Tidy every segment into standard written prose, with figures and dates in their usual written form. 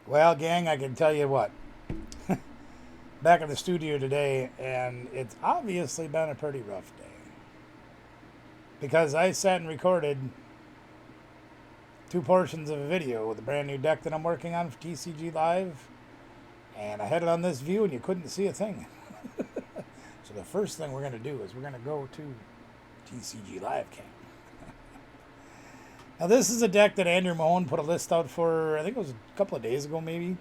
Well, gang, I can tell you what. Back in the studio today, and it's obviously been a pretty rough day. Because I sat and recorded two portions of a video with a brand new deck that I'm working on for TCG Live, and I had it on this view, and you couldn't see a thing. So the first thing we're going to do is we're going to go to TCG Live Cam. Now, this is a deck that Andrew Mahone put a list out for, I think it was a couple of days ago, maybe.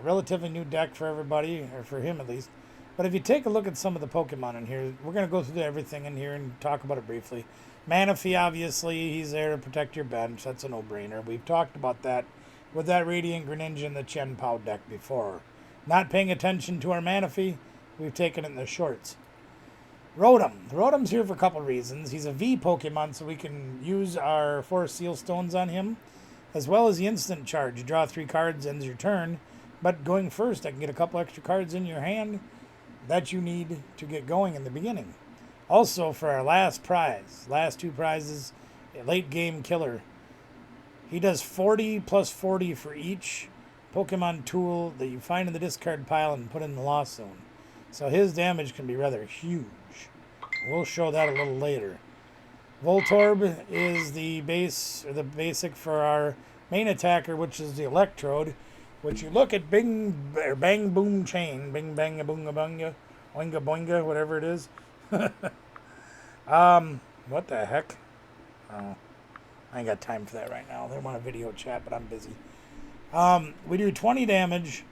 Relatively new deck for everybody, or for him at least. But if you take a look at some of the Pokemon in here, we're going to go through everything in here and talk about it briefly. Manaphy, obviously, he's there to protect your bench. That's a no-brainer. We've talked about that with that Radiant Greninja and the Chen Pao deck before. Not paying attention to our Manaphy, we've taken it in the shorts. Rotom. Rotom's here for a couple reasons. He's a V Pokemon, so we can use our 4 Seal Stones on him, as well as the instant charge. You draw 3 cards, ends your turn. But going first, I can get a couple extra cards in your hand that you need to get going in the beginning. Also, for our last prize, last 2 prizes, a late game killer. He does 40 plus 40 for each Pokemon tool that you find in the discard pile and put in the lost zone. So his damage can be rather huge. We'll show that a little later. Voltorb is the base, or the basic for our main attacker, which is the Electrode, which you look at Bing or Bang Boom Chain, Bing Bang Boonga Bunga, Oinga Boinga, whatever it is. What the heck? Oh, I ain't got time for that right now. They want a video chat, but I'm busy. We do 20 damage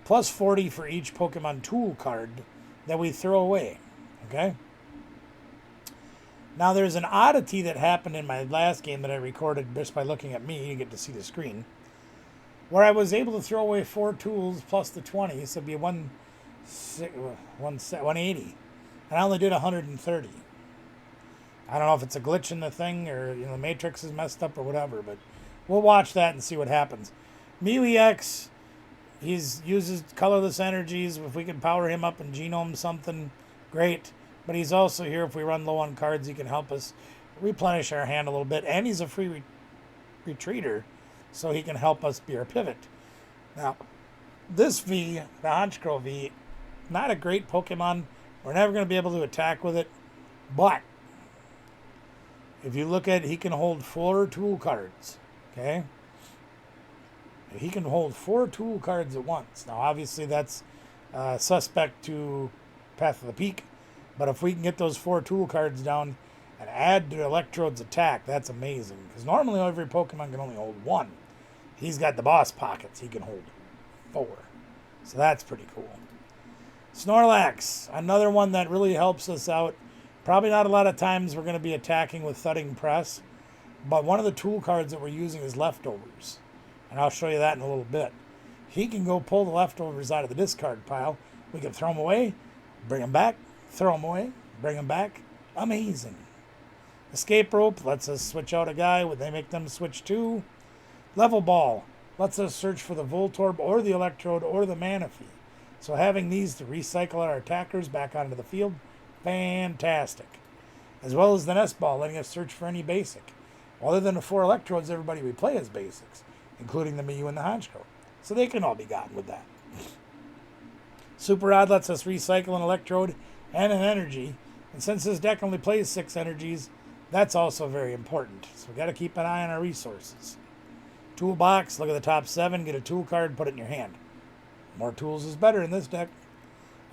plus 40 for each Pokemon tool card that we throw away. Okay? Now, there's an oddity that happened in my last game that I recorded just by looking at me. You get to see the screen. Where I was able to throw away 4 tools plus the 20, so it'd be 180. And I only did 130. I don't know if it's a glitch in the thing or the matrix is messed up or whatever, but we'll watch that and see what happens. Melee X, he uses colorless energies. If we can power him up and genome something, great. But he's also here if we run low on cards. He can help us replenish our hand a little bit. And he's a free retreater, so he can help us be our pivot. Now, this V, the Ptcgl V, not a great Pokemon. We're never going to be able to attack with it. But if you look at it, he can hold 4 tool cards. Okay? He can hold 4 tool cards at once. Now, obviously, that's suspect to Path of the Peak. But if we can get those 4 tool cards down and add to Electrode's attack, that's amazing. Because normally every Pokemon can only hold 1. He's got the boss pockets. He can hold 4. So that's pretty cool. Snorlax, another one that really helps us out. Probably not a lot of times we're going to be attacking with Thudding Press. But one of the tool cards that we're using is Leftovers. And I'll show you that in a little bit. He can go pull the leftovers out of the discard pile. We can throw them away, bring them back, throw them away, bring them back. Amazing. Escape Rope lets us switch out a guy when they make them switch too. Level Ball lets us search for the Voltorb or the Electrode or the Manaphy. So having these to recycle our attackers back onto the field, fantastic. As well as the Nest Ball letting us search for any basic. Other than the 4 Electrodes, everybody we play has basics, including the Mew and the Ptcgl. So they can all be gotten with that. Super Rod lets us recycle an Electrode and an energy. And since this deck only plays 6 energies, that's also very important. So we got to keep an eye on our resources. Toolbox, look at the top 7, get a tool card, put it in your hand. More tools is better in this deck.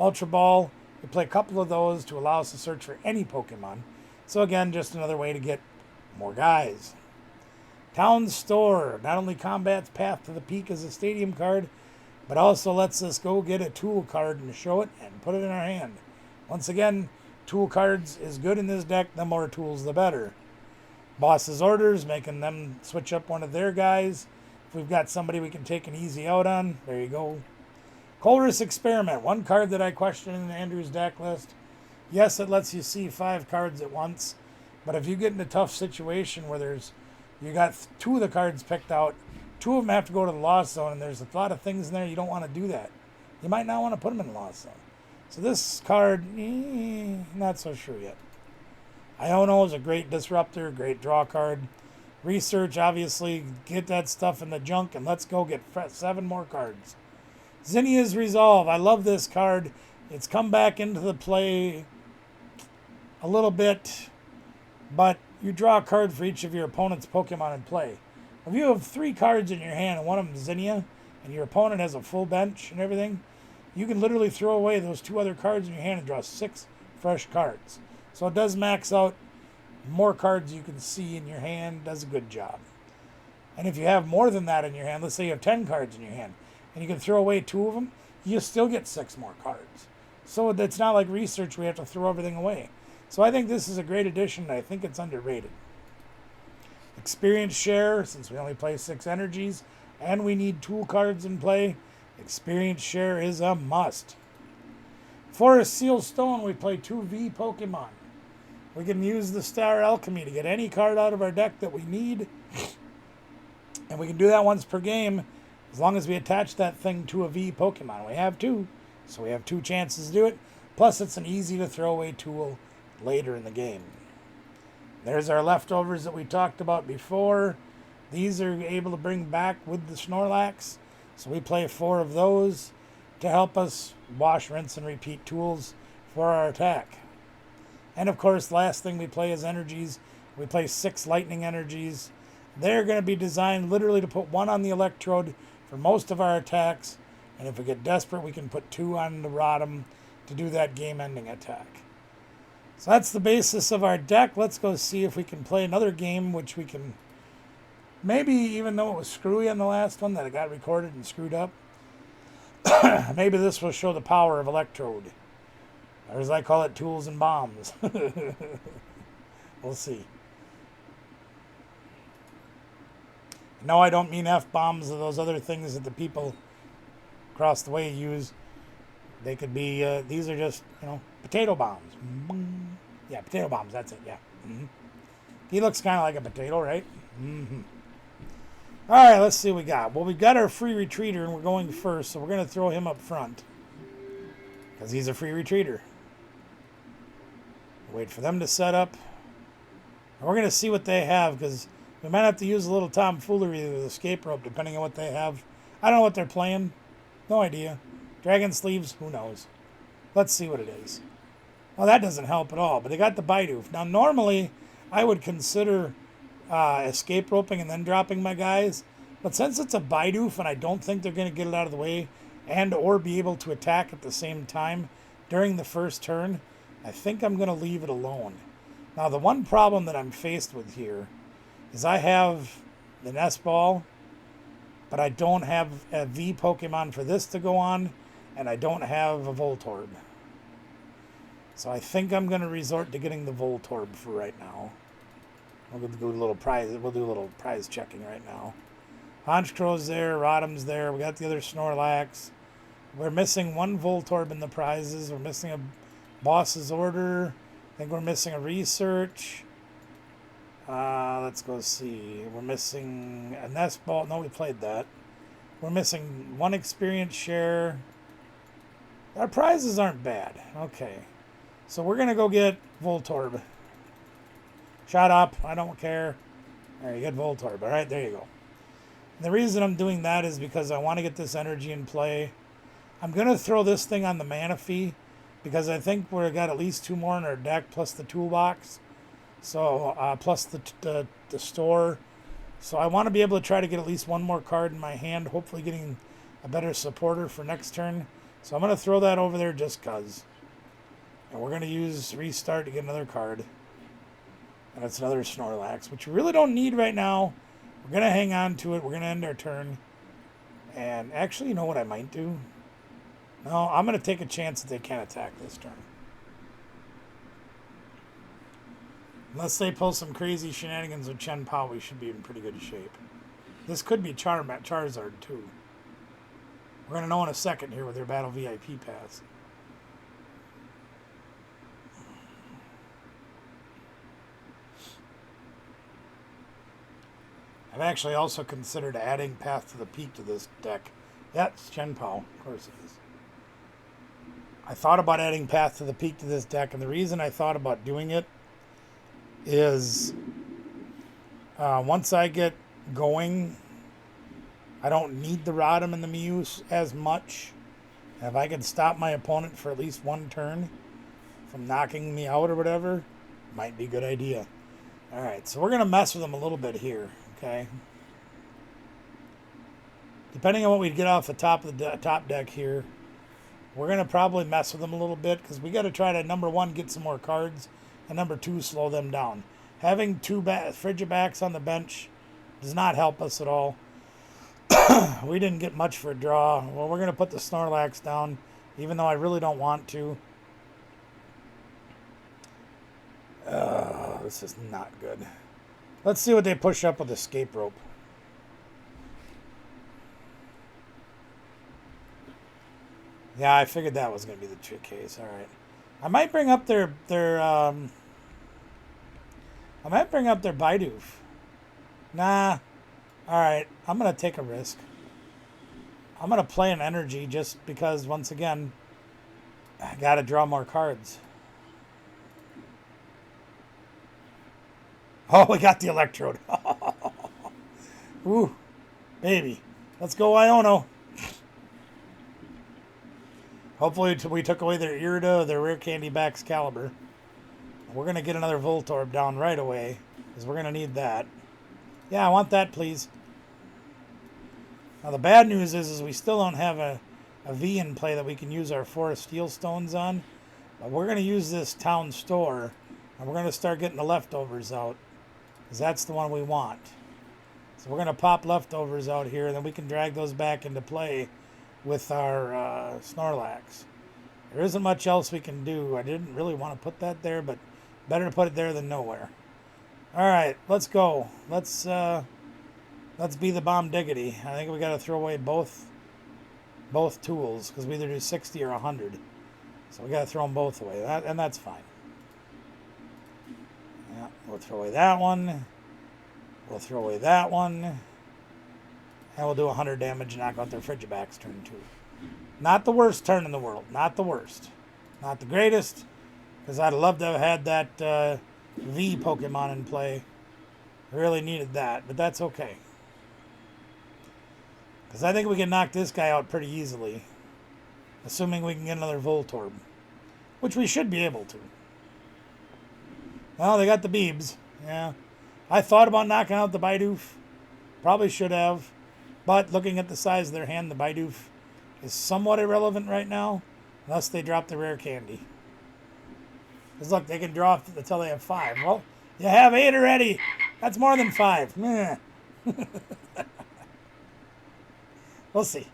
Ultra Ball, we play a couple of those to allow us to search for any Pokemon. So again, just another way to get more guys. Town Store not only combats Path to the Peak as a stadium card, but also lets us go get a tool card and show it and put it in our hand. Once again, tool cards is good in this deck. The more tools, the better. Boss's Orders, making them switch up one of their guys. If we've got somebody we can take an easy out on, there you go. Colress Experiment, one card that I questioned in Andrew's deck list. Yes, it lets you see 5 cards at once, but if you get in a tough situation where you got 2 of the cards picked out, 2 of them have to go to the lost zone, and there's a lot of things in there you don't want to do that. You might not want to put them in the lost zone. So this card, not so sure yet. Iono is a great disruptor, great draw card. Research, obviously, get that stuff in the junk, and let's go get 7 more cards. Zinnia's Resolve. I love this card. It's come back into the play a little bit, but you draw a card for each of your opponent's Pokemon in play. If you have 3 cards in your hand and one of them is Zinnia, and your opponent has a full bench and everything, you can literally throw away those 2 other cards in your hand and draw 6 fresh cards. So it does max out more cards you can see in your hand, does a good job. And if you have more than that in your hand, let's say you have 10 cards in your hand, and you can throw away 2 of them, you still get 6 more cards. So it's not like Research, we have to throw everything away. So I think this is a great addition, and I think it's underrated. Experience Share, since we only play 6 energies, and we need tool cards in play, Experience Share is a must. Forest Seal Stone, we play 2 V Pokemon. We can use the Star Alchemy to get any card out of our deck that we need. And we can do that once per game, as long as we attach that thing to a V Pokemon. We have 2, so we have 2 chances to do it. Plus, it's an easy to throw away tool later in the game. There's our leftovers that we talked about before. These are able to bring back with the Snorlax. So we play 4 of those to help us wash, rinse, and repeat tools for our attack. And of course, last thing we play is energies. We play 6 lightning energies. They're going to be designed literally to put 1 on the Electrode for most of our attacks. And if we get desperate, we can put 2 on the Rotom to do that game-ending attack. So that's the basis of our deck. Let's go see if we can play another game, which we can maybe, even though it was screwy on the last one, that it got recorded and screwed up, maybe this will show the power of Electrode. Or as I call it, tools and bombs. We'll see. No, I don't mean F-bombs or those other things that the people across the way use. They could be, these are just, potato bombs. Yeah, potato bombs, that's it, yeah. He looks kind of like a potato, right? All right, let's see what we got. Well, we've got our free retreater, and we're going first, so we're going to throw him up front. Because he's a free retreater. Wait for them to set up. And we're going to see what they have, because we might have to use a little tomfoolery with the escape rope, depending on what they have. I don't know what they're playing. No idea. Dragon sleeves, who knows. Let's see what it is. Well, that doesn't help at all, but they got the Bidoof. Now, normally, I would consider escape roping and then dropping my guys, but since it's a Bidoof and I don't think they're going to get it out of the way and or be able to attack at the same time during the first turn, I think I'm going to leave it alone. Now, the one problem that I'm faced with here is I have the Nest Ball, but I don't have a V Pokemon for this to go on, and I don't have a Voltorb. So I think I'm going to resort to getting the Voltorb for right now. We'll do a little prize checking right now. Honchcrow's there, Rotom's there. We got the other Snorlax. We're missing 1 Voltorb in the prizes. We're missing a Boss's Order. I think we're missing a Research. Let's go see. We're missing a Nest Ball. No, we played that. We're missing 1 Experience Share. Our prizes aren't bad. Okay. So we're going to go get Voltorb. Shut up. I don't care. All right, you get Voltorb. All right, there you go. And the reason I'm doing that is because I want to get this energy in play. I'm going to throw this thing on the Manaphy because I think we've got at least 2 more in our deck plus the toolbox. So, plus the store. So I want to be able to try to get at least 1 more card in my hand, hopefully getting a better supporter for next turn. So I'm going to throw that over there just because. And we're going to use Restart to get another card. And it's another Snorlax, which we really don't need right now. We're going to hang on to it. We're going to end our turn. And actually, you know what I might do? No, I'm going to take a chance that they can't attack this turn. Unless they pull some crazy shenanigans with Chen Pao, we should be in pretty good shape. This could be Charizard, too. We're going to know in a second here with their Battle VIP pass. I've actually also considered adding Path to the Peak to this deck. Yeah, it's Chen Pao. Of course it is. I thought about adding Path to the Peak to this deck, and the reason I thought about doing it is Once I get going, I don't need the Rotom and the Mew as much. If I can stop my opponent for at least one turn from knocking me out or whatever, might be a good idea. Alright, so we're going to mess with them a little bit here, okay? Depending on what we get off the top of the top deck here, we're going to probably mess with them a little bit because we got to try to, number one, get some more cards, and number two, slow them down. Having two Frigibacks on the bench does not help us at all. We didn't get much for a draw. Well, we're going to put the Snorlax down, even though I really don't want to. This is not good. Let's see what they push up with Escape Rope. Yeah, I figured that was going to be the trick case. All right. I might bring up their Bidoof. Nah. All right. I'm going to take a risk. I'm going to play an energy just because, once again, I got to draw more cards. Oh, we got the Electrode. Ooh, baby. Let's go, Iono. Hopefully we took away their Irida, their Rare Candy Ptcgl. We're going to get another Voltorb down right away, because we're going to need that. Yeah, I want that, please. Now, the bad news is we still don't have a V in play that we can use our Forest Steel Stones on. But we're going to use this town store, and we're going to start getting the leftovers out, because that's the one we want. So we're going to pop leftovers out here, and then we can drag those back into play with our Snorlax. There isn't much else we can do. I didn't really want to put that there, but better to put it there than nowhere. All right, let's go. Let's be the bomb diggity. I think we got to throw away both tools because we either do 60 or 100. So we got to throw them both away, and that's fine. Yeah, we'll throw away that one. We'll throw away that one. And we'll do 100 damage and knock out their Frigibacks turn 2. Not the worst turn in the world. Not the worst. Not the greatest. Because I'd love to have had that V Pokemon in play. I really needed that. But that's okay. Because I think we can knock this guy out pretty easily. Assuming we can get another Voltorb. Which we should be able to. Well, they got the Beebs. Yeah. I thought about knocking out the Bidoof. Probably should have. But looking at the size of their hand, the Bidoof is somewhat irrelevant right now. Unless they drop the Rare Candy. Because look, they can draw until they have 5. Well, you have 8 already. That's more than 5. Meh. We'll see.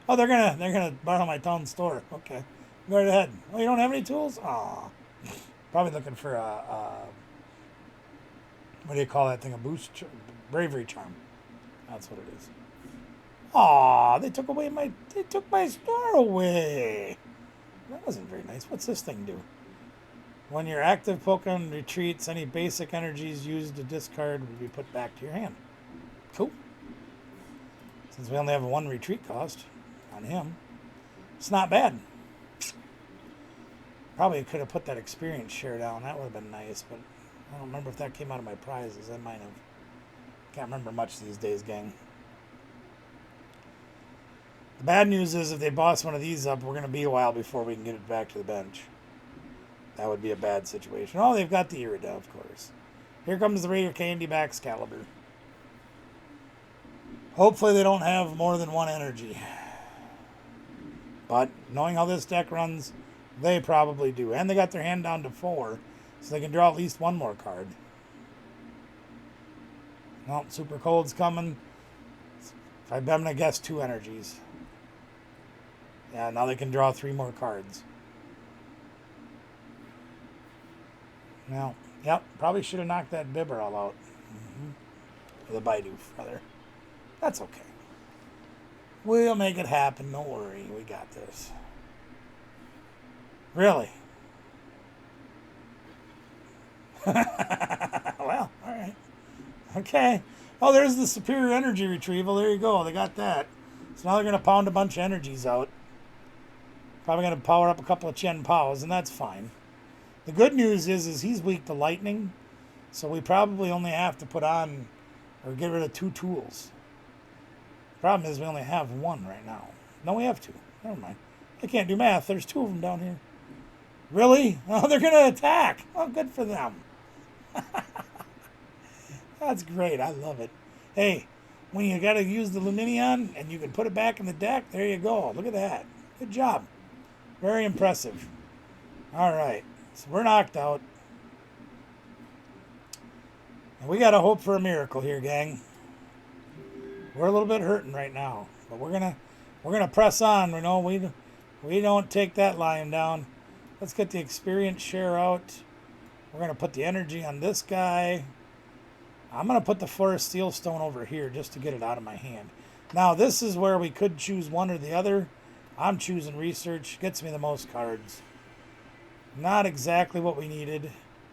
Oh, they're gonna borrow my town store. Okay. Go right ahead. Oh, you don't have any tools? Aw. Probably looking for what do you call that thing? A boost? Bravery Charm. That's what it is. Aw, they took my star away. That wasn't very nice. What's this thing do? When your active Pokemon retreats, any basic energies used to discard will be put back to your hand. Cool. Since we only have a 1 retreat cost on him, it's not bad. Probably could have put that experience share down. That would have been nice, but I don't remember if that came out of my prizes. I might have. Can't remember much these days, gang. The bad news is if they boss one of these up, we're going to be a while before we can get it back to the bench. That would be a bad situation. Oh, they've got the Irida, of course. Here comes the Rare Candy Ptcgl. Hopefully they don't have more than 1 energy. But knowing how this deck runs, they probably do. And they got their hand down to 4, so they can draw at least 1 more card. Well, Super Cold's coming. I'm going to guess 2 energies. Yeah, now they can draw 3 more cards. Now, yep, probably should have knocked that Bibberell out. Or the Bidoof, rather. That's okay. We'll make it happen. Don't worry. We got this. Really? Well, alright. Okay. Oh, there's the Superior Energy Retrieval. There you go. They got that. So now they're going to pound a bunch of energies out. Probably going to power up a couple of Chen Pows, and that's fine. The good news is he's weak to lightning. So we probably only have to put on or get rid of 2 tools. Problem is we only have 1 right now. No, we have 2. Never mind. I can't do math. There's 2 of them down here. Really? Oh, they're going to attack. Oh, good for them. That's great. I love it. Hey, when you got to use the Luminion and you can put it back in the deck, there you go. Look at that. Good job. Very impressive. All right. So we're knocked out. And we got to hope for a miracle here, gang. We're a little bit hurting right now, but we're gonna press on. You know, we don't take that lying down. Let's get the experience share out. We're gonna put the energy on this guy. I'm gonna put the Forest Steel Stone over here just to get it out of my hand. Now this is where we could choose one or the other. I'm choosing research. Gets me the most cards. Not exactly what we needed,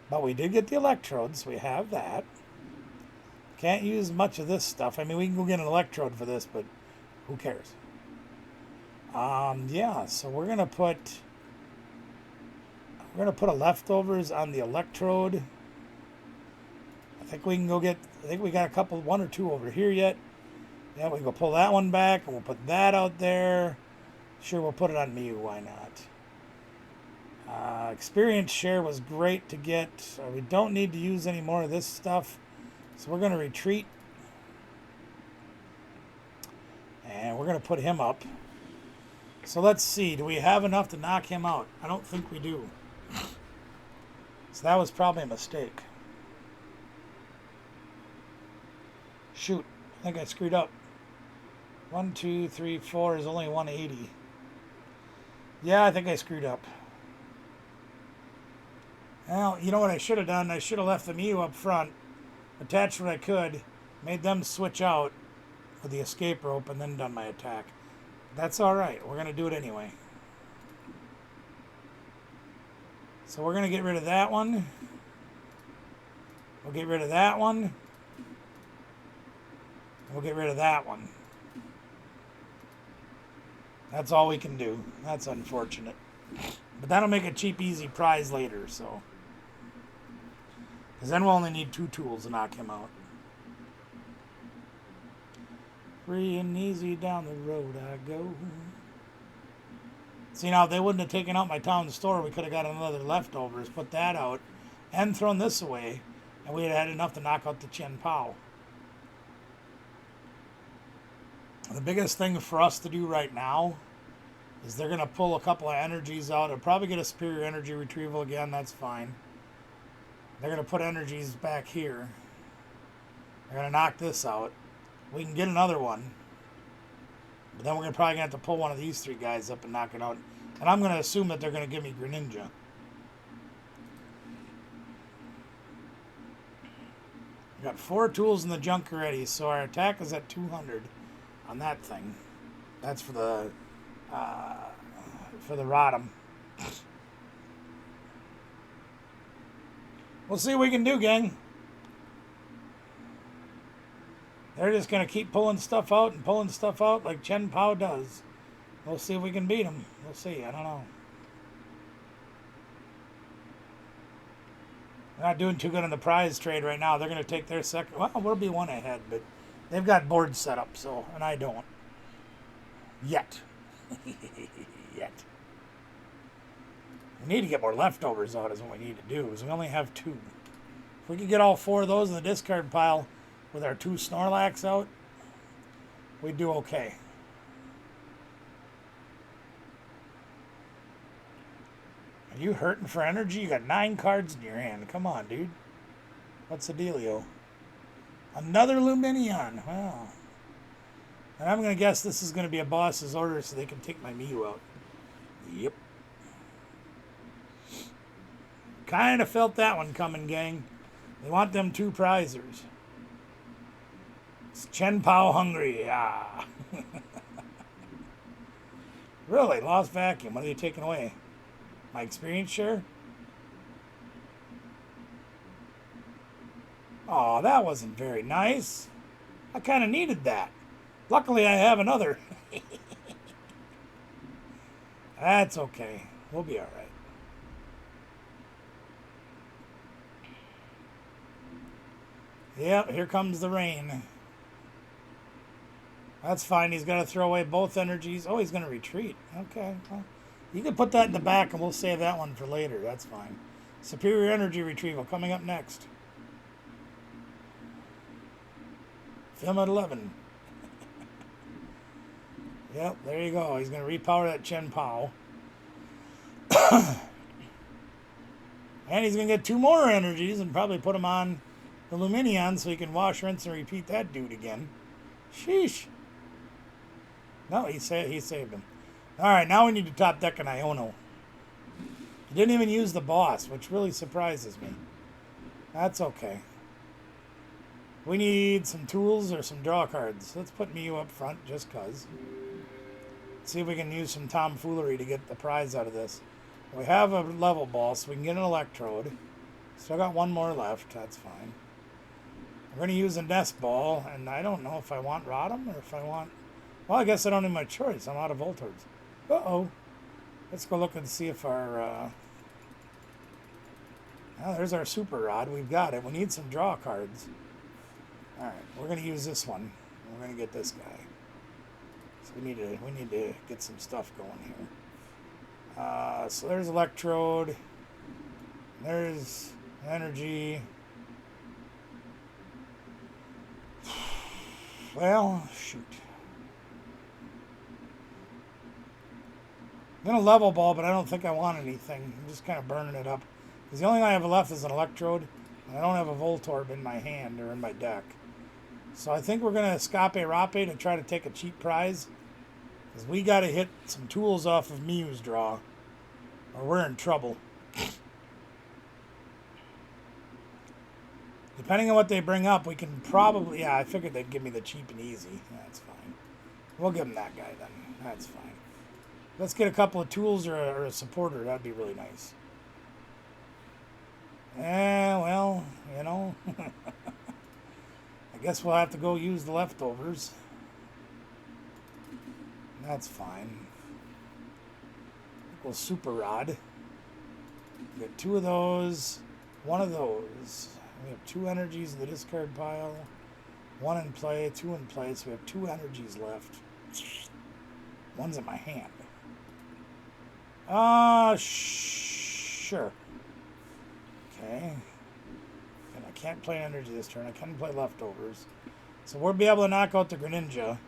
but we did get the electrodes. We have that. Can't use much of this stuff. I mean, we can go get an electrode for this, but who cares? Yeah, so we're gonna put a leftovers on the electrode. I think we can go get. I think we got a couple, 1 or 2 over here yet. Yeah, we can go pull that one back, and we'll put that out there. Sure, we'll put it on Mew. Why not? Experience share was great to get. We don't need to use any more of this stuff. So we're going to retreat. And we're going to put him up. So let's see. Do we have enough to knock him out? I don't think we do. So that was probably a mistake. Shoot. I think I screwed up. 1, 2, 3, 4 is only 180. Yeah, I think I screwed up. Well, you know what I should have done? I should have left the Mew up front. Attached what I could, made them switch out with the escape rope, and then done my attack. That's all right. We're going to do it anyway. So we're going to get rid of that one. We'll get rid of that one. We'll get rid of that one. That's all we can do. That's unfortunate. But that'll make a cheap, easy prize later, so... Because then we'll only need 2 tools to knock him out. Free and easy down the road I go. See, now, if they wouldn't have taken out my town store, we could have got another leftovers, put that out, and thrown this away, and we'd have had enough to knock out the Chen Pao. The biggest thing for us to do right now is they're going to pull a couple of energies out. They'll probably get a superior energy retrieval again. That's fine. They're going to put energies back here. They're going to knock this out. We can get another one. But then we're probably going to have to pull one of these 3 guys up and knock it out. And I'm going to assume that they're going to give me Greninja. We got 4 tools in the junk already, so our attack is at 200 on that thing. That's for the Rotom. We'll see what we can do, gang. They're just going to keep pulling stuff out and pulling stuff out like Chen Pao does. We'll see if we can beat them. We'll see. I don't know. They're not doing too good on the prize trade right now. They're going to take their second. Well, we'll be 1 ahead, but they've got boards set up, so, and I don't. Yet. Yet. We need to get more leftovers out is what we need to do, because we only have 2. If we could get all 4 of those in the discard pile with our 2 Snorlax out, we'd do okay. Are you hurting for energy? You got 9 cards in your hand. Come on, dude. What's the dealio? Another Luminion. Wow. And I'm going to guess this is going to be a boss's order so they can take my Mew out. Yep. Kind of felt that one coming, gang. They want them 2 prizers. It's Chen Pao hungry. Ah. Really? Lost vacuum. What are you taking away? My experience share? Oh, that wasn't very nice. I kind of needed that. Luckily, I have another. That's okay. We'll be all right. Yep, here comes the rain. That's fine. He's got to throw away both energies. Oh, he's going to retreat. Okay. Well, you can put that in the back and we'll save that one for later. That's fine. Superior energy retrieval coming up next. Film at 11. Yep, there you go. He's going to repower that Chen Pao. And he's going to get 2 more energies and probably put them on the Luminion so he can wash, rinse, and repeat that dude again. Sheesh. No, he saved him. Alright, now we need to top deck an Iono. He didn't even use the boss, which really surprises me. That's okay. We need some tools or some draw cards. Let's put Miyu up front just because. See if we can use some tomfoolery to get the prize out of this. We have a level ball, so we can get an Electrode. Still got 1 more left. That's fine. We're going to use a nest ball, and I don't know if I want Rodham or if I want... Well, I guess I don't have my choice. I'm out of Voltorbs. Uh-oh. Let's go look and see if our... Oh, there's our Super Rod. We've got it. We need some draw cards. Alright, we're going to use this one. We're going to get this guy. So we need to get some stuff going here. So there's Electrode. There's energy. Well, shoot. I'm going to level ball, but I don't think I want anything. I'm just kind of burning it up. Because the only thing I have left is an Electrode, and I don't have a Voltorb in my hand or in my deck. So I think we're going to Escape Rape to try to take a cheap prize. Because we got to hit some tools off of Miyu's draw, or we're in trouble. Depending on what they bring up, we can probably... Yeah, I figured they'd give me the cheap and easy. That's fine. We'll give them that guy then. That's fine. Let's get a couple of tools or a supporter. That'd be really nice. Well, you know. I guess we'll have to go use the leftovers. That's fine. We'll Super Rod. Get 2 of those. 1 of those. We have 2 energies in the discard pile. 1 in play, 2 in play, so we have 2 energies left. 1's in my hand. Sure. Okay. And I can't play energy this turn. I can play leftovers. So we'll be able to knock out the Greninja.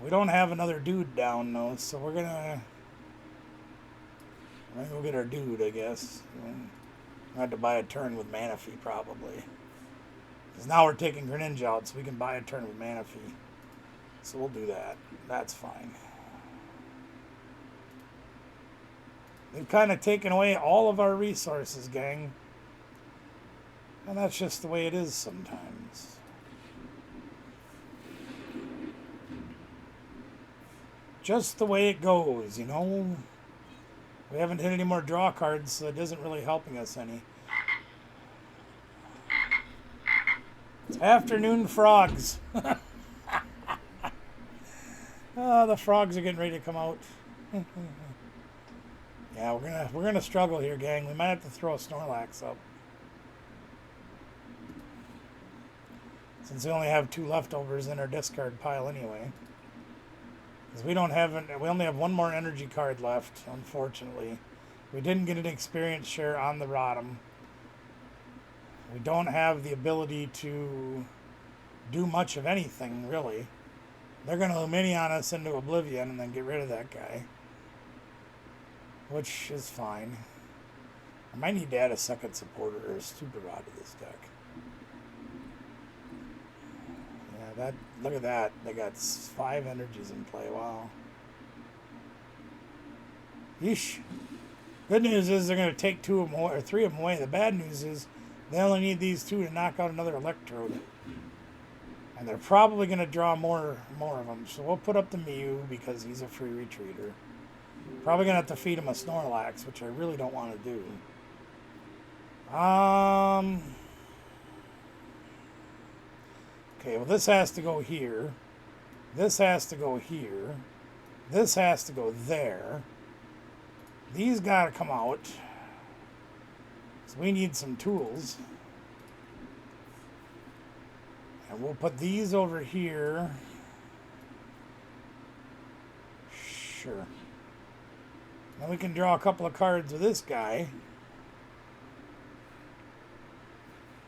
We don't have another dude down, though, so we're gonna go get our dude, I guess. I have to buy a turn with Manaphy, probably. Because now we're taking Greninja out, so we can buy a turn with Manaphy. So we'll do that. That's fine. They've kind of taken away all of our resources, gang. And that's just the way it is sometimes. Just the way it goes, you know. We haven't hit any more draw cards, so it isn't really helping us any. It's afternoon frogs. The frogs are getting ready to come out. Yeah, we're gonna struggle here, gang. We might have to throw a Snorlax up. Since we only have 2 leftovers in our discard pile anyway. Because we only have 1 more energy card left, unfortunately. We didn't get an experience share on the Rodham. We don't have the ability to do much of anything, really. They're going to Luminion us into oblivion and then get rid of that guy. Which is fine. I might need to add a second supporter or a Super Rod to this deck. Look at that. They got 5 energies in play. Wow. Yeesh. Good news is they're going to take 2 of them away, or 3 of them away. The bad news is they only need these 2 to knock out another Electrode. And they're probably going to draw more of them. So we'll put up the Miyu because he's a free retreater. Probably going to have to feed him a Snorlax, which I really don't want to do. Okay, well this has to go here. This has to go here. This has to go there. These gotta come out. So we need some tools. And we'll put these over here. Sure. Then we can draw a couple of cards with this guy.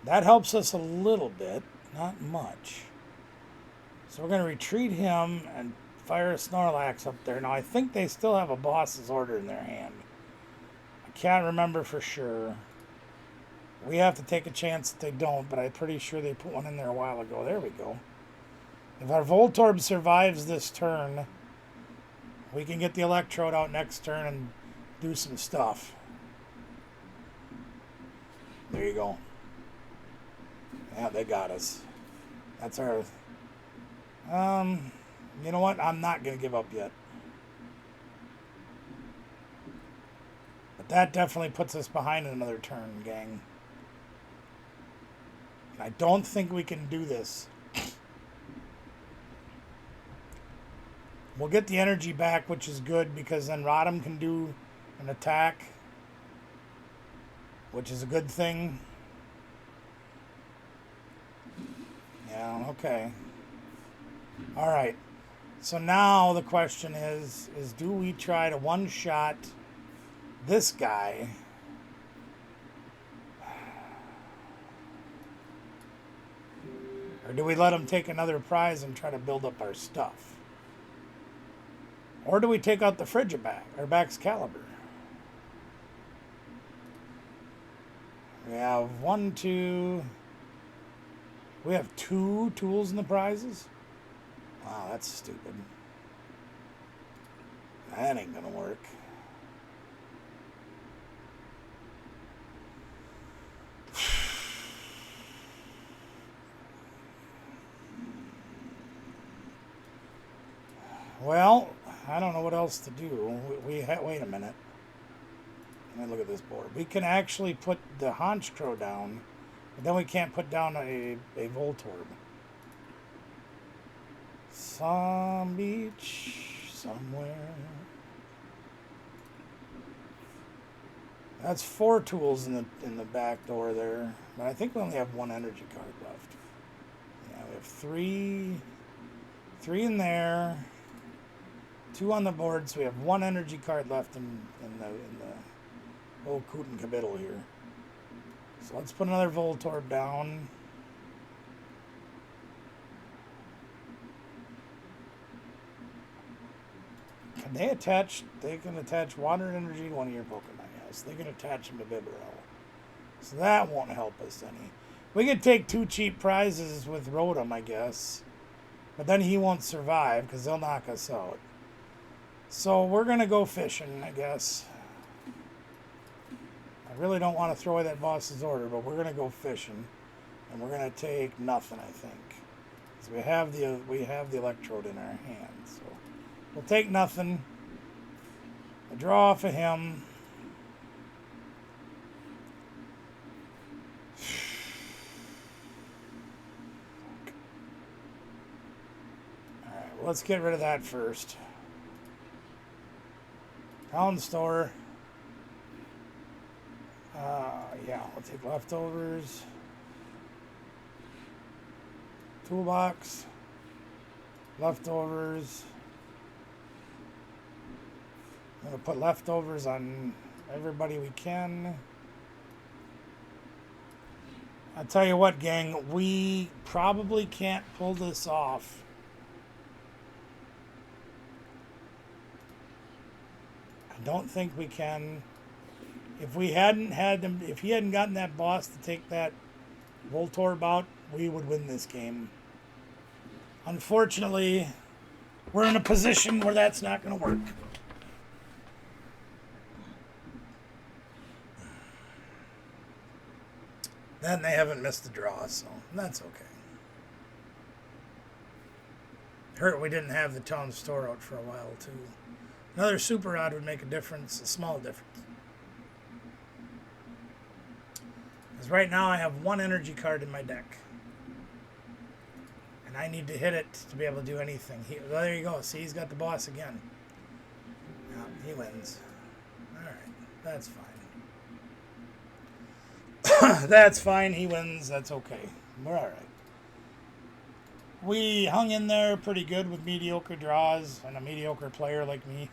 That helps us a little bit, not much. So we're going to retreat him and fire a Snorlax up there. Now, I think they still have a boss's order in their hand. I can't remember for sure. We have to take a chance that they don't, but I'm pretty sure they put one in there a while ago. There we go. If our Voltorb survives this turn, we can get the Electrode out next turn and do some stuff. There you go. Yeah, they got us. That's our... you know what? I'm not going to give up yet. But that definitely puts us behind another turn, gang. And I don't think we can do this. We'll get the energy back, which is good, because then Rotom can do an attack, which is a good thing. Yeah, okay. All right. So now the question is do we try to one-shot this guy? Or do we let him take another prize and try to build up our stuff? Or do we take out the Frigiback, or Baxcalibur? We have we have 2 tools in the prizes? Wow, that's stupid. That ain't gonna work. Well, I don't know what else to do. Wait a minute. Let me look at this board. We can actually put the Honchkrow down, but then we can't put down a Voltorb. Some beach somewhere. That's 4 tools in the back door there, but I think we only have 1 energy card left. Yeah, we have 3 in there, 2 on the board, so we have 1 energy card left in the old Coot and Caboodle here. So let's put another Voltorb down. Can they attach? They can attach water and energy to one of your Pokemon. Yes, they can attach them to Bibarel. So that won't help us any. We could take 2 cheap prizes with Rotom, I guess. But then he won't survive because they'll knock us out. So we're going to go fishing, I guess. I really don't want to throw away that boss's order, but we're going to go fishing. And we're going to take nothing, I think. Because we have the Electrode in our hands. So we'll take nothing. We'll draw off of him. Alright, well, let's get rid of that first. Town store. Yeah, we'll take leftovers. Toolbox. Leftovers. I'm going to put leftovers on everybody we can. I'll tell you what, gang, we probably can't pull this off. I don't think we can. If we hadn't had them, if he hadn't gotten that boss to take that Voltorb out, we would win this game. Unfortunately, we're in a position where that's not going to work. Then they haven't missed the draw, so that's okay. Hurt we didn't have the town store out for a while, too. Another super rod would make a difference, a small difference. Because right now I have 1 energy card in my deck. And I need to hit it to be able to do anything. Well, there you go. See, he's got the boss again. Yeah, he wins. Alright, that's fine. That's fine, he wins. That's okay. We're alright. We hung in there pretty good with mediocre draws and a mediocre player like me.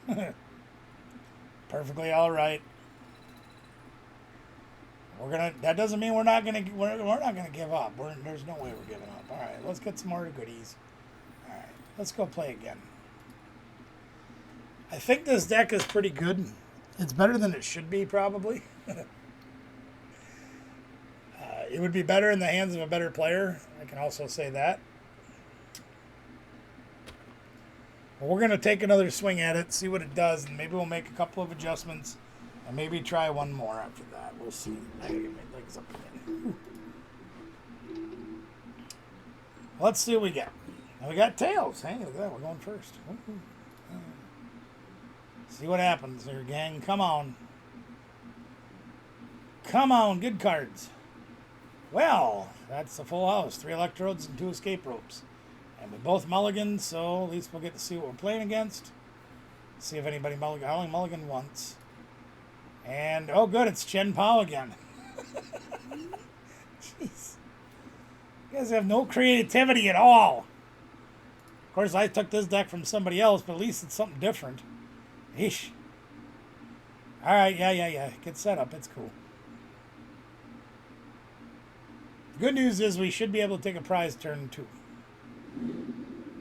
Perfectly all right. That doesn't mean we're not gonna give up. There's no way we're giving up. All right, let's get some more goodies. All right, let's go play again. I think this deck is pretty good. It's better than it should be, probably. It would be better in the hands of a better player. I can also say that. But we're going to take another swing at it, see what it does, and maybe we'll make a couple of adjustments, and maybe try one more after that. We'll see. I gotta get my legs up again. Let's see what we get. Now we got tails. Hey, look at that. We're going first. See what happens here, gang. Come on. Come on. Good cards. Well, that's a full house. 3 electrodes and 2 escape ropes. And we both mulligan, so at least we'll get to see what we're playing against. See if anybody mulligan. I only mulligan once. And, oh good, it's Chen Pao again. Jeez. You guys have no creativity at all. Of course, I took this deck from somebody else, but at least it's something different. Eesh. Alright, yeah. Get set up. It's cool. Good news is we should be able to take a prize turn 2.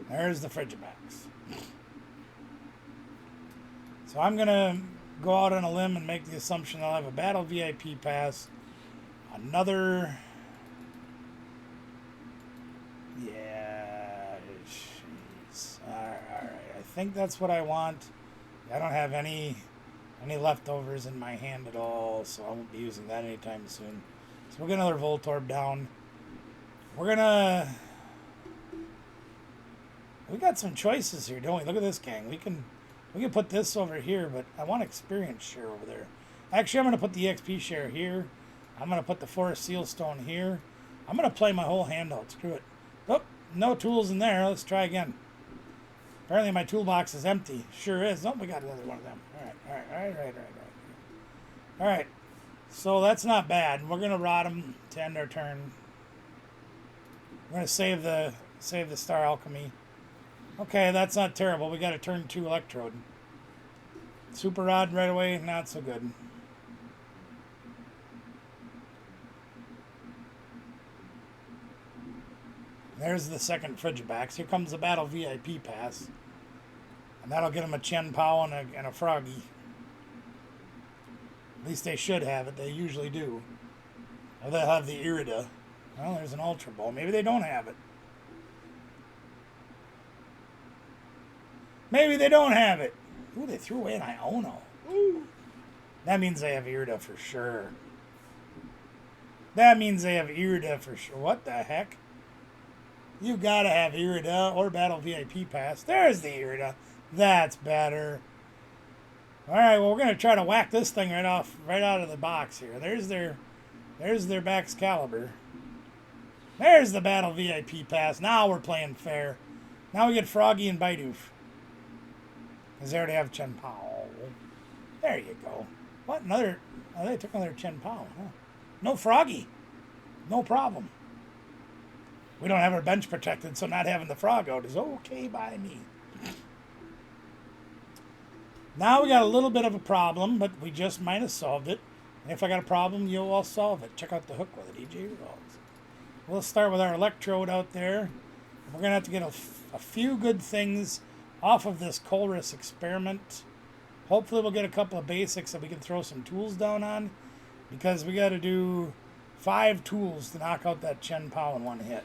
There's the Ptcgl. So I'm going to go out on a limb and make the assumption I'll have a battle VIP pass. Another... Yeah, jeez. Alright, I think that's what I want. I don't have any leftovers in my hand at all, so I won't be using that anytime soon. So we'll get another Voltorb down. We're gonna... We got some choices here, don't we? Look at this, gang. We can put this over here, but I want experience share over there. Actually, I'm gonna put the XP share here. I'm gonna put the Forest Seal Stone here. I'm gonna play my whole hand out. Screw it. Oh, no tools in there. Let's try again. Apparently my toolbox is empty. Sure is. Oh, we got another one of them. All right. So that's not bad. We're gonna rot them to end our turn. We're gonna save the Star Alchemy. Okay, that's not terrible. We got a turn 2 Electrode. Super Rod right away, not so good. There's the second Ptcgl. Here comes the Battle VIP pass. And that'll get him a Chen Pao and a Froggy. At least they should have it. They usually do. Or they'll have the Irida. Well, there's an Ultra Ball. Maybe they don't have it. Maybe they don't have it. Ooh, they threw away an Iono. Ooh. That means they have Irida for sure. That means they have Irida for sure. What the heck? You gotta have Irida or Battle VIP Pass. There's the Irida. That's better. Alright, well, we're going to try to whack this thing right out of the box here. There's their Ptcgl. There's the Battle VIP Pass. Now we're playing fair. Now we get Froggy and Bidoof. Because they already have Chen Pao. There you go. What? Another... Oh, they took another Chen Pao. Huh? No Froggy. No problem. We don't have our bench protected, so not having the Frog out is okay by me. Now we got a little bit of a problem, but we just might have solved it. And if I got a problem, you'll all solve it. Check out the hook with it, EJ Revolves. We'll start with our Electrode out there. We're going to have to get a few good things off of this Colress experiment. Hopefully we'll get a couple of basics that we can throw some tools down on. Because we got to do 5 tools to knock out that Chen Pao in one hit.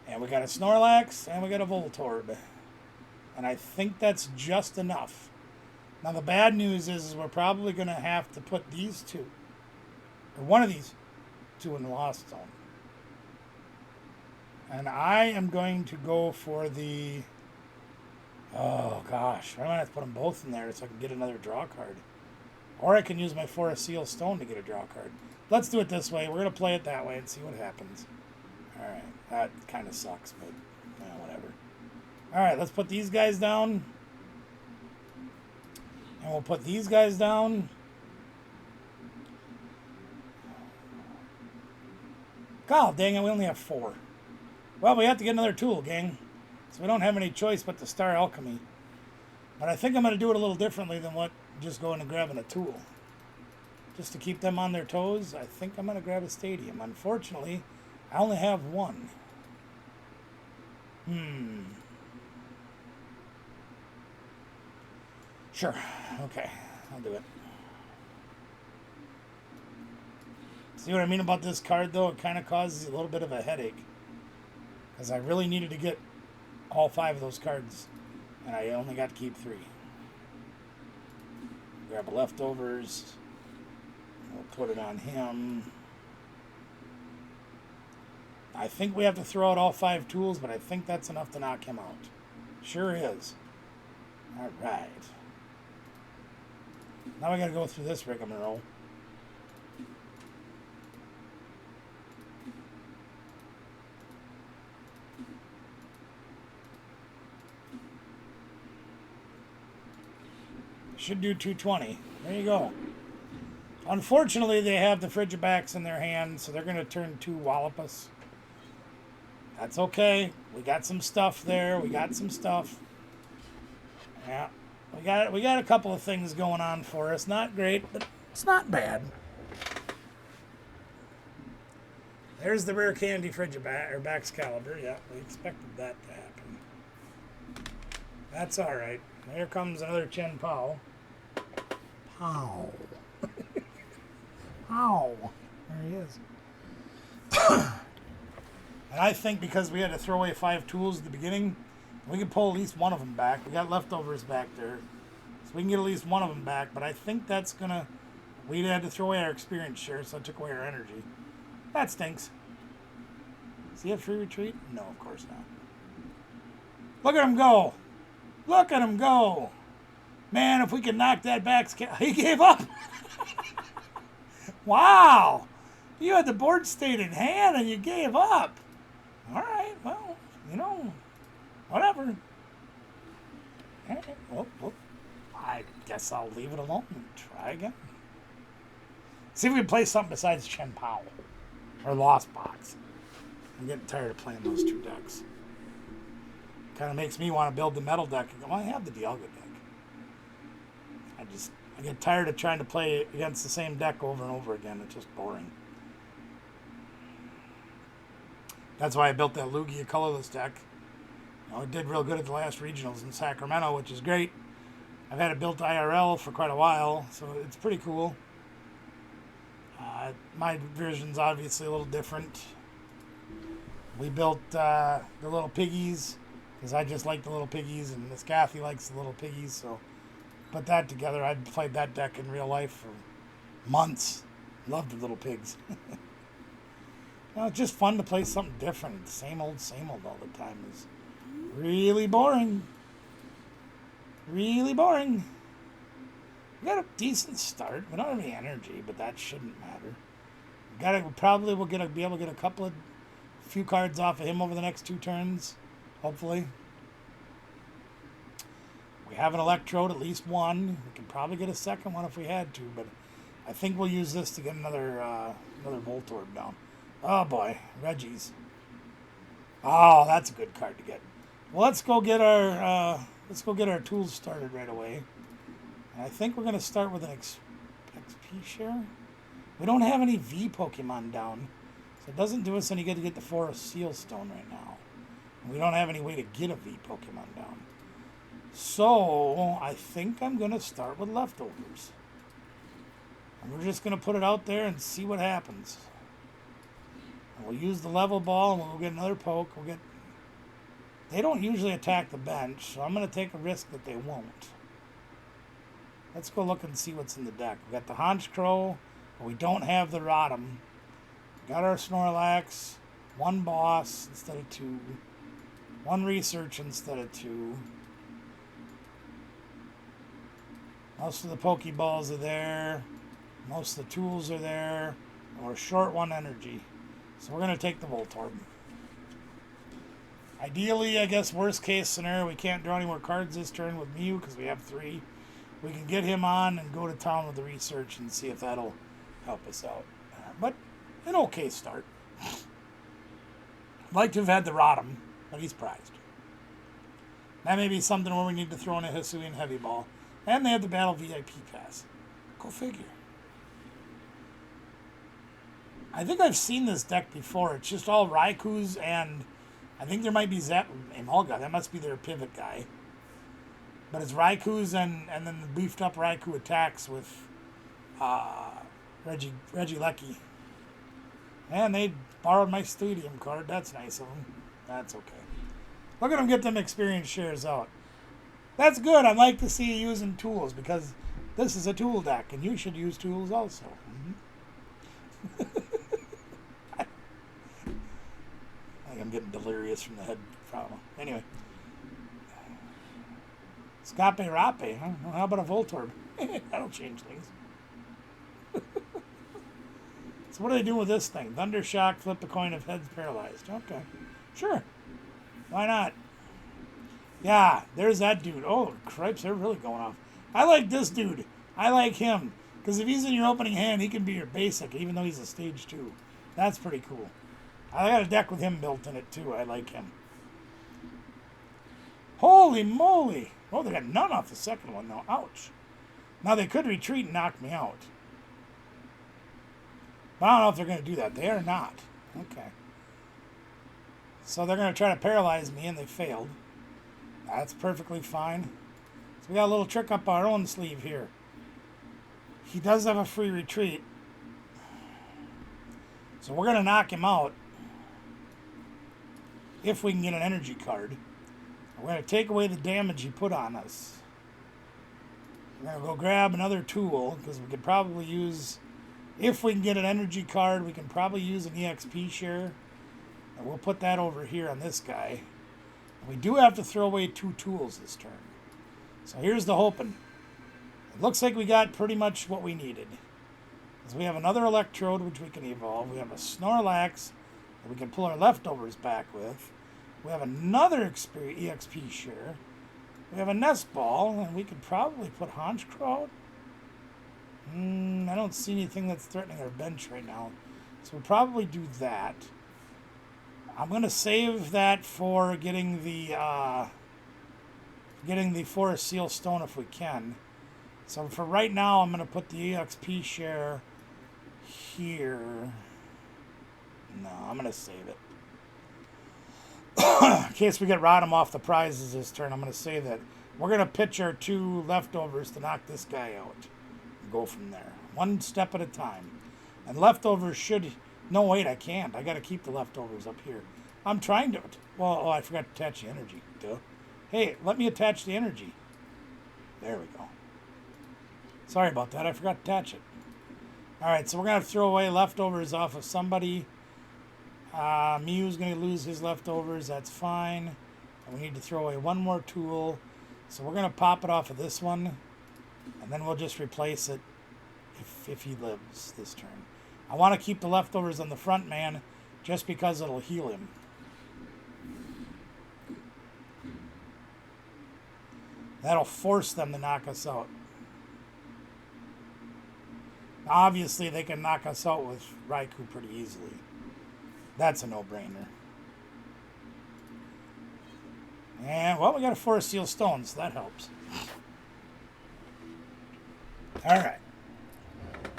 And we got a Snorlax, and we got a Voltorb. And I think that's just enough. Now the bad news is we're probably going to have to put these 2, or one of these 2 in the Lost Zone. And I am going to go for the... Oh gosh, I might have to put them both in there so I can get another draw card. Or I can use my Forest Seal Stone to get a draw card. Let's do it this way. We're going to play it that way and see what happens. Alright, that kind of sucks, but whatever. Alright, let's put these guys down. And we'll put these guys down. God dang it, we only have 4. Well, we have to get another tool, gang. So we don't have any choice but to start alchemy. But I think I'm going to do it a little differently than what just going and grabbing a tool. Just to keep them on their toes, I think I'm going to grab a stadium. Unfortunately, I only have one. Sure. Okay. I'll do it. See what I mean about this card, though? It kind of causes a little bit of a headache. Because I really needed to get all 5 of those cards. And I only got to keep 3. Grab the leftovers. We'll put it on him. I think we have to throw out all 5 tools, but I think that's enough to knock him out. Sure is. All right. Now I got to go through this rigmarole. Should do 220. There you go. Unfortunately, they have the Frigibacks in their hand, so they're going to turn 2 Wallopus. That's okay. We got some stuff there. We got some stuff. Yeah. We got a couple of things going on for us. Not great, but it's not bad. There's the rare candy Frigiback, or Ptcgl. Yeah, we expected that to happen. That's all right. Here comes another Chen Pao. Pow. Pow. There he is. And I think because we had to throw away 5 tools at the beginning, we can pull at least one of them back. We got leftovers back there. So we can get at least one of them back. But I think that's going to... We had to throw away our experience share, so it took away our energy. That stinks. Does he have free retreat? No, of course not. Look at him go. Look at him go. Man, if we could knock that back... He gave up. Wow. You had the board state in hand and you gave up. All right, well, you know, whatever. All right, well, I guess I'll leave it alone and try again. See if we can play something besides Chen Pao or Lost Box. I'm getting tired of playing those 2 decks. Kind of makes me want to build the metal deck. Well, I have the Dialga deck. I get tired of trying to play against the same deck over and over again. It's just boring. That's why I built that Lugia colorless deck. You know, it did real good at the last regionals in Sacramento, which is great. I've had it built IRL for quite a while, so it's pretty cool. My version's obviously a little different. We built the little piggies, because I just like the little piggies, and Miss Kathy likes the little piggies, so put that together. I'd played that deck in real life for months. Loved the little pigs. Well, it's just fun to play something different. The same old all the time is really boring. Really boring. We got a decent start. We don't have any energy, but that shouldn't matter. We'll be able to get a few cards off of him over the next 2 turns, hopefully. We have an Electrode, at least one. We can probably get a second one if we had to, but I think we'll use this to get another Voltorb down. Oh boy, Reggie's. Oh, that's a good card to get. Well, let's go get our tools started right away. And I think we're gonna start with an XP share. We don't have any V Pokemon down, so it doesn't do us any good to get the Forest Seal Stone right now. And we don't have any way to get a V Pokemon down. So I think I'm gonna start with leftovers. And we're just gonna put it out there and see what happens. We'll use the level ball and we'll get another poke. They don't usually attack the bench, so I'm going to take a risk that they won't. Let's go look and see what's in the deck. We got the Honchkrow, but we don't have the Rotom. We got our Snorlax, 1 boss instead of 2, 1 research instead of 2. Most of the Pokeballs are there. Most of the tools are there. And we're short 1 energy. So we're going to take the Voltorb. Ideally, I guess, worst case scenario, we can't draw any more cards this turn with Mew because we have 3. We can get him on and go to town with the research and see if that'll help us out. But an okay start. I'd like to have had the Rotom, but he's prized. That may be something where we need to throw in a Hisuian Heavy Ball. And they have the Battle VIP Pass. Go figure. I think I've seen this deck before. It's just all Raikous, and I think there might be Emolga. That must be their pivot guy. But it's Raikous and then the beefed up Raikou attacks with Regieleki. And they borrowed my Stadium card. That's nice of them. That's okay. Look at them get them experience shares out. That's good. I like to see you using tools because this is a tool deck, and you should use tools also. Mm-hmm. I think I'm getting delirious from the head problem. Anyway. Scape Rape, huh? Well, how about a Voltorb? That'll change things. So what do they do with this thing? Thundershock, flip a coin if head's paralyzed. Okay. Sure. Why not? Yeah, there's that dude. Oh, cripes, they're really going off. I like this dude. I like him. Because if he's in your opening hand, he can be your basic, even though he's a stage 2. That's pretty cool. I got a deck with him built in it, too. I like him. Holy moly. Oh, they got none off the second one, though. Ouch. Now, they could retreat and knock me out. But I don't know if they're going to do that. They are not. Okay. So they're going to try to paralyze me, and they failed. That's perfectly fine. So we got a little trick up our own sleeve here. He does have a free retreat. So we're going to knock him out if we can get an energy card. We're going to take away the damage he put on us. We're going to go grab another tool, because we could probably use, if we can get an energy card, we can probably use an EXP share. And we'll put that over here on this guy. We do have to throw away 2 tools this turn. So here's the hoping. It looks like we got pretty much what we needed. Because we have another Electrode, which we can evolve. We have a Snorlax that we can pull our leftovers back with. We have another EXP share. We have a Nest Ball, and we could probably put Honchkrow. I don't see anything that's threatening our bench right now. So we'll probably do that. I'm going to save that for getting the Forest Seal Stone if we can. So for right now, I'm going to put the EXP share here. No, I'm going to save it. In case we get Rotom off the prizes this turn, I'm going to say that we're going to pitch our 2 leftovers to knock this guy out. And go from there. One step at a time. And leftovers should... No, wait, I can't. I got to keep the leftovers up here. I'm trying to... Well, I forgot to attach the energy. Duh. Hey, let me attach the energy. There we go. Sorry about that. I forgot to attach it. All right, so we're going to throw away leftovers off of somebody. Mew's going to lose his leftovers. That's fine. And we need to throw away 1 more tool. So we're going to pop it off of this one. And then we'll just replace it if he lives this turn. I want to keep the leftovers on the front man just because it'll heal him. That'll force them to knock us out. Obviously, they can knock us out with Raikou pretty easily. That's a no-brainer. And, well, we got a Forest Seal Stone, so that helps. Alright.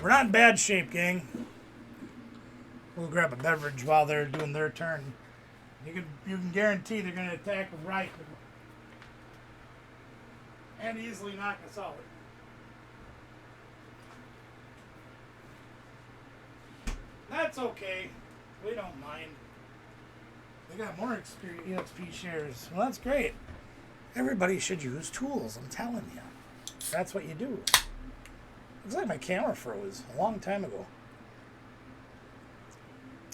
We're not in bad shape, gang. We'll grab a beverage while they're doing their turn. You can guarantee they're going to attack with Raikou. And easily knock us out. That's okay. We don't mind. They got more EXP shares. Well, that's great. Everybody should use tools, I'm telling you. That's what you do. Looks like my camera froze a long time ago.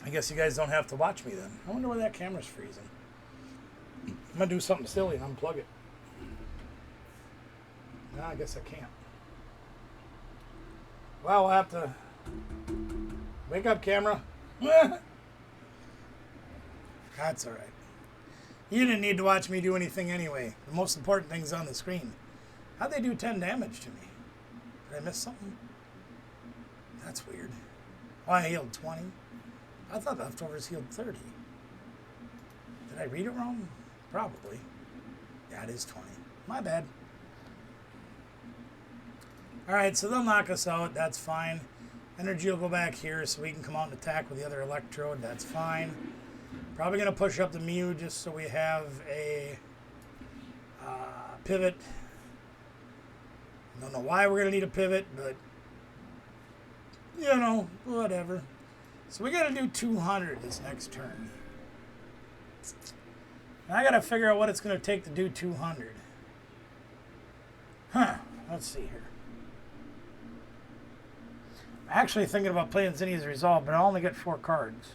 I guess you guys don't have to watch me then. I wonder why that camera's freezing. I'm going to do something silly and unplug it. No, I guess I can't. Well, we'll have to... Wake up, camera. That's all right. You didn't need to watch me do anything anyway. The most important thing's on the screen. How'd they do 10 damage to me? Did I miss something? That's weird. Oh, I healed 20. I thought leftovers healed 30. Did I read it wrong? Probably. Yeah, it is 20. My bad. Alright, so they'll knock us out. That's fine. Energy will go back here so we can come out and attack with the other Electrode. That's fine. Probably going to push up the Mew just so we have a pivot. Don't know why we're going to need a pivot, but you know, whatever. So we got to do 200 this next turn. And I got to figure out what it's going to take to do 200. Let's see here. I'm actually thinking about playing Zinnia's Resolve, but I only get 4 cards.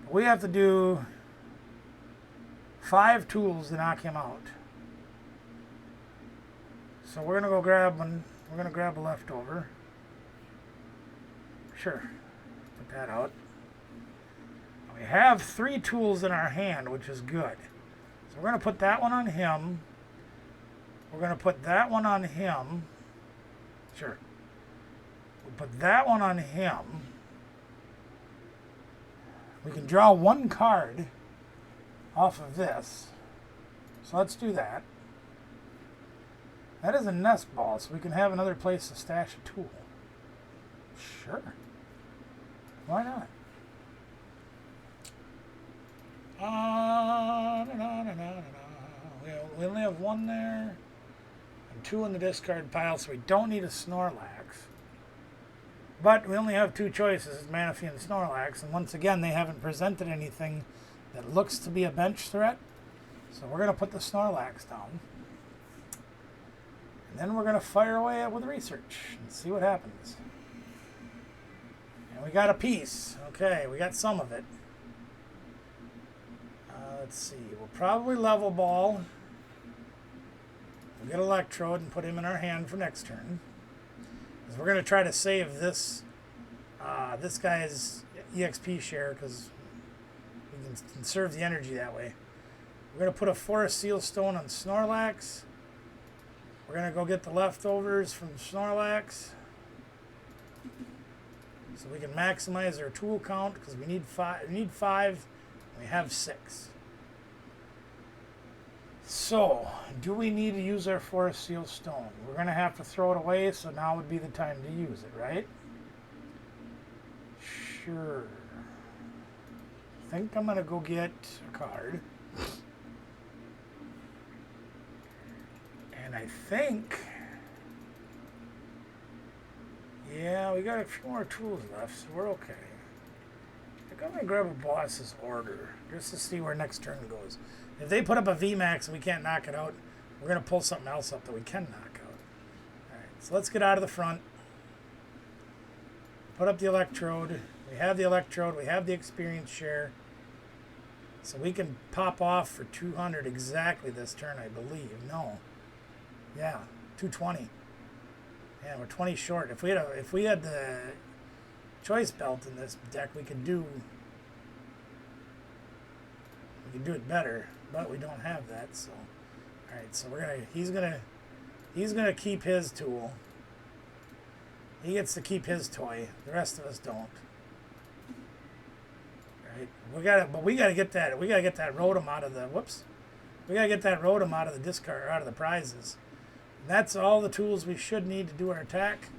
We have to do 5 tools to knock him out. So we're going to go grab one. We're going to grab a leftover. Sure. Put that out. We have 3 tools in our hand, which is good. So we're going to put that one on him. We're going to put that one on him. Sure. We'll put that one on him. We can draw 1 card off of this. So let's do that. That is a nest ball, so we can have another place to stash a tool. Sure. Why not? We only have 1 there and 2 in the discard pile, so we don't need a Snorlax. But we only have 2 choices, Manaphy and Snorlax, and once again they haven't presented anything that looks to be a bench threat. So we're going to put the Snorlax down. And then we're going to fire away with research and see what happens. And we got a piece. Okay, we got some of it. Let's see. We'll probably level ball. We'll get Electrode and put him in our hand for next turn. Because we're going to try to save this this guy's EXP share because we can conserve the energy that way. We're going to put a Forest Seal Stone on Snorlax. We're going to go get the leftovers from Snorlax so we can maximize our tool count because we need 5. We need 5. And we have 6. So, do we need to use our Forest Seal Stone? We're going to have to throw it away, so now would be the time to use it, right? Sure. I think I'm going to go get a card. And I think... yeah, we got a few more tools left, so we're okay. I think I'm going to grab a boss's order, just to see where next turn goes. If they put up a VMAX and we can't knock it out, we're going to pull something else up that we can knock out. Alright, so let's get out of the front. Put up the Electrode. We have the Electrode. We have the experience share. So we can pop off for 200 exactly this turn, I believe. No. Yeah, 220. Yeah, we're 20 short. If we had the choice belt in this deck, we could do it better. But we don't have that, so alright, so he's gonna keep his tool. He gets to keep his toy. The rest of us don't. Right? We gotta get that Rotom out of the We gotta get that Rotom out of the discard, out of the prizes. And that's all the tools we should need to do our attack.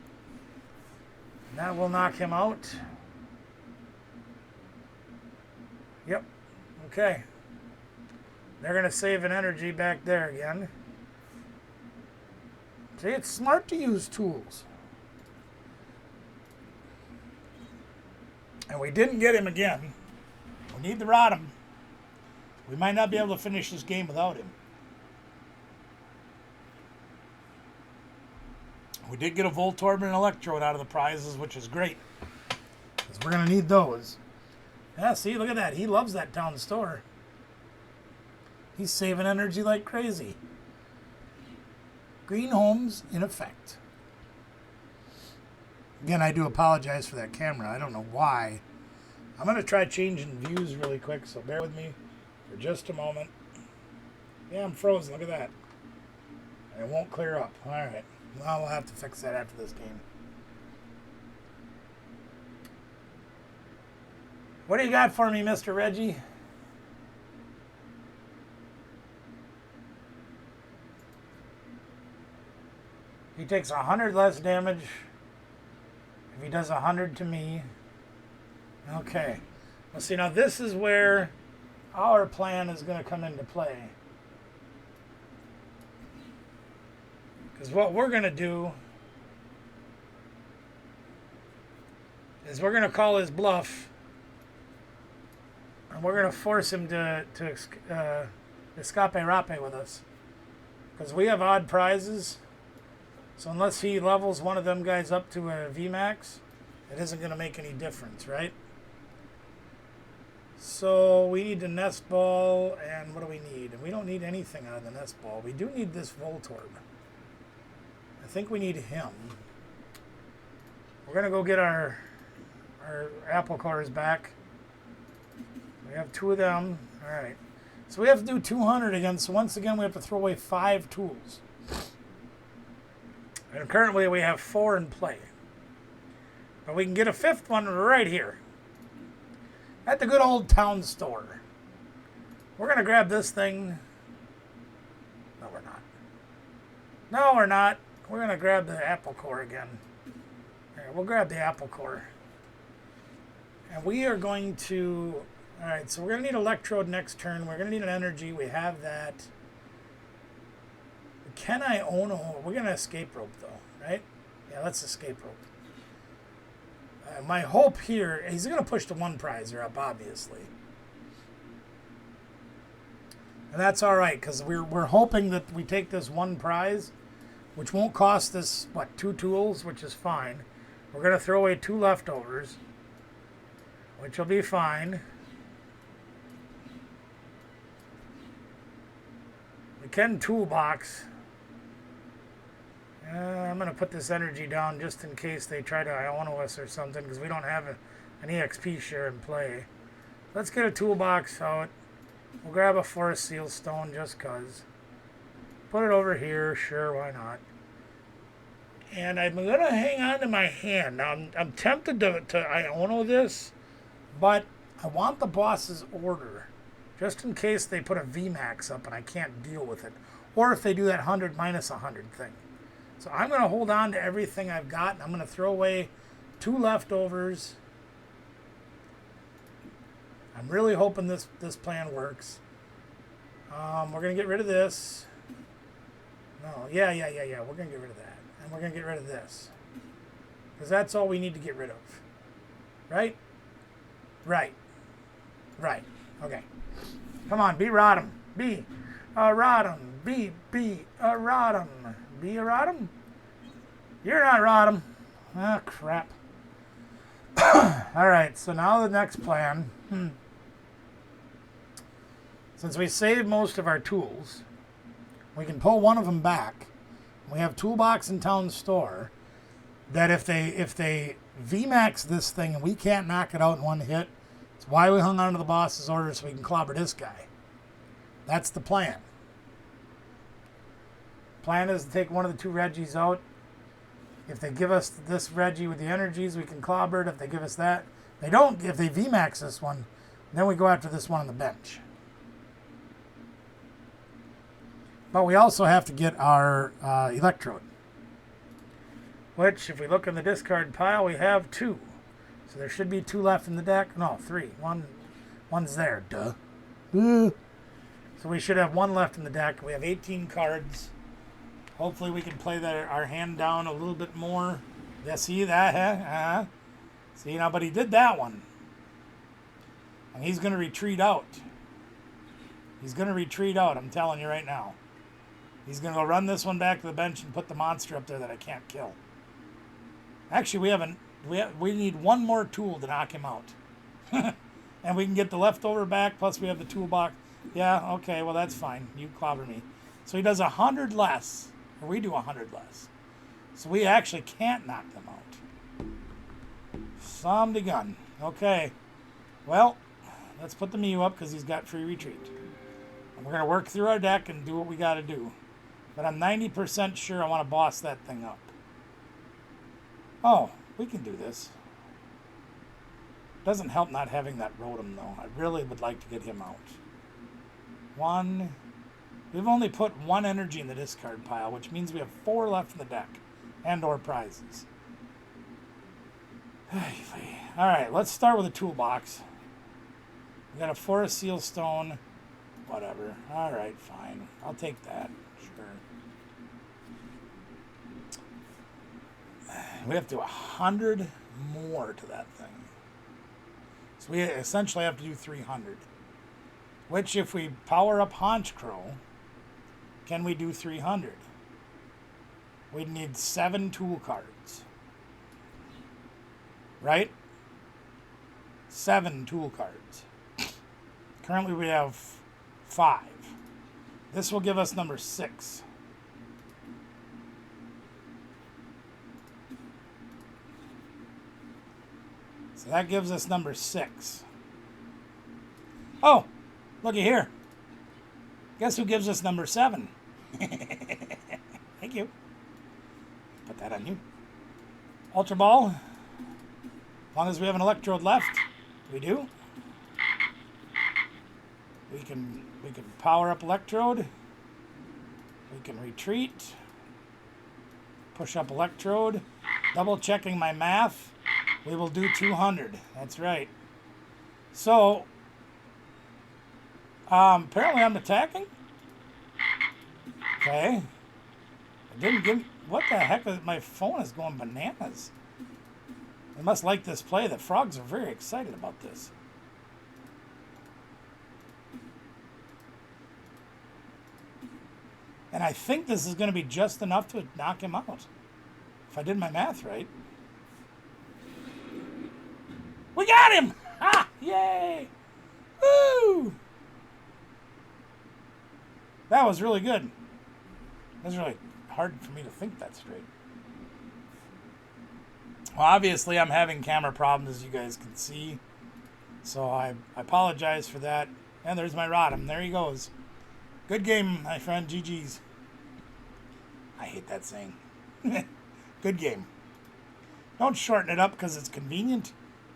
And that will knock him out. Yep. Okay. They're going to save an energy back there again. See, it's smart to use tools. And we didn't get him again. We need the Rotom. We might not be able to finish this game without him. We did get a Voltorb and an Electrode out of the prizes, which is great. Because we're going to need those. Yeah, see, look at that. He loves that town store. He's saving energy like crazy. Green homes in effect. Again, I do apologize for that camera. I don't know why. I'm going to try changing views really quick, so bear with me for just a moment. Yeah, I'm frozen. Look at that. And it won't clear up. All right. Well, we'll have to fix that after this game. What do you got for me, Mr. Reggie? takes 100 less damage if he does 100 to me. Okay. Well, see, now this is where our plan is going to come into play. Because what we're going to do is we're going to call his bluff. And we're going to force him to escape rape with us. Because we have odd prizes. So unless he levels one of them guys up to a VMAX, it isn't going to make any difference, right? So we need the nest ball, and what do we need? We don't need anything out of the nest ball. We do need this Voltorb. I think we need him. We're going to go get our apple cores back. We have 2 of them. All right. So we have to do 200 again. So once again, we have to throw away 5 tools. And currently we have 4 in play. But we can get a 5th one right here. At the good old town store. We're going to grab this thing. No, we're not. No, we're not. We're going to grab the apple core again. All right, we'll grab the apple core. And we are going to... Alright, so we're going to need Electrode next turn. We're going to need an energy. We have that. Can I own a... We're going to escape rope, though, right? Yeah, let's escape rope. My hope here... He's going to push the 1 prizer up, obviously. And that's alright, because we're hoping that we take this 1 prize, which won't cost us, what, 2 tools, which is fine. We're going to throw away 2 leftovers, which will be fine. We can toolbox. I'm going to put this energy down just in case they try to Iono us or something, because we don't have an EXP share in play. Let's get a toolbox out. We'll grab a forest seal stone just because. Put it over here. Sure, why not? And I'm going to hang on to my hand. Now, I'm tempted to Iono this, but I want the boss's order. Just in case they put a VMAX up and I can't deal with it. Or if they do that 100 minus 100 thing. So I'm going to hold on to everything I've got. And I'm going to throw away 2 leftovers. I'm really hoping this plan works. We're going to get rid of this. No, yeah. We're going to get rid of that. And we're going to get rid of this. Because that's all we need to get rid of. Right? Right. Okay. Come on, be Rodham. Be a Rodham. Be a Rodham. Be a Rodham? You're not Rodham. Ah, crap. Alright, so now the next plan. Since we saved most of our tools, we can pull one of them back. We have toolbox in town store. That if they VMAX this thing and we can't knock it out in 1 hit, it's why we hung on to the boss's order so we can clobber this guy. That's the plan. Plan is to take one of the 2 Reggies out. If they give us this Reggie with the energies, we can clobber it. If they give us that, they don't. If they VMAX this one, then we go after this one on the bench. But we also have to get our Electrode. Which, if we look in the discard pile, we have 2. So there should be 2 left in the deck. No, 3. One's there. Duh. So we should have 1 left in the deck. We have 18 cards. Hopefully we can play our hand down a little bit more. Yeah, see that? Huh? See, now, but he did that one. And he's going to retreat out. He's going to retreat out, I'm telling you right now. He's going to go run this one back to the bench and put the monster up there that I can't kill. Actually, we need 1 more tool to knock him out. And we can get the leftover back, plus we have the toolbox. Yeah, okay, well, that's fine. You clobber me. So he does 100 less, or we do 100 less. So we actually can't knock them out. Some to gun. Okay. Well, let's put the Mew up because he's got free retreat. And we're going to work through our deck and do what we got to do. But I'm 90% sure I want to boss that thing up. Oh, we can do this. Doesn't help not having that Rotom, though. I really would like to get him out. 1. We've only put 1 energy in the discard pile, which means we have 4 left in the deck. and or prizes. All right, let's start with a toolbox. We got a forest seal stone. Whatever. All right, fine. I'll take that. Sure. We have to do 100 more to that thing. So we essentially have to do 300. Which, if we power up Honchcrow, can we do 300? We'd need 7 tool cards. Right? 7 tool cards. Currently we have 5. This will give us number 6. So that gives us number 6. Oh, looky here. Guess who gives us number 7? Thank you. Put that on you. Ultra Ball. As long as we have an Electrode left, we do. We can power up Electrode. We can retreat. Push up Electrode. Double checking my math. We will do 200. That's right. So, apparently I'm attacking. Okay. It didn't give. What the heck? My phone is going bananas. They must like this play. The frogs are very excited about this. And I think this is going to be just enough to knock him out. If I did my math right. We got him! Ha! Yay! Woo! That was really good. It was really hard for me to think that straight. Well, obviously I'm having camera problems, as you guys can see. So I apologize for that. And there's my Rotom. There he goes. Good game, my friend. GG's. I hate that saying. Good game. Don't shorten it up because it's convenient.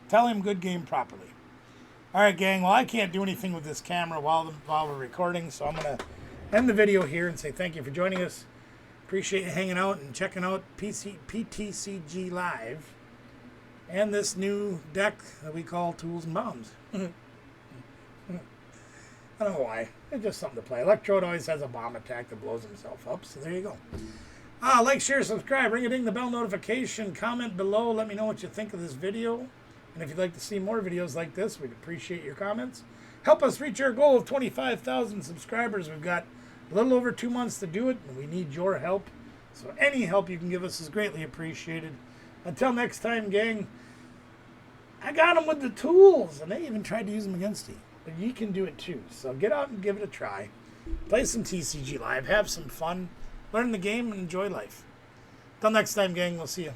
Tell him good game properly. All right, gang. Well, I can't do anything with this camera while we're recording, so I'm going to end the video here and say thank you for joining us. Appreciate you hanging out and checking out Ptcg Live and this new deck that we call Tools and Bombs. I don't know why. It's just something to play. Electrode always has a bomb attack that blows himself up, so there you go. Like, share, subscribe, ring-a-ding the bell notification, comment below, let me know what you think of this video. And if you'd like to see more videos like this, we'd appreciate your comments. Help us reach our goal of 25,000 subscribers. We've got a little over 2 months to do it, and we need your help. So any help you can give us is greatly appreciated. Until next time, gang, I got them with the tools, and they even tried to use them against you. But you can do it too. So get out and give it a try. Play some TCG Live. Have some fun. Learn the game and enjoy life. Till next time, gang. We'll see you.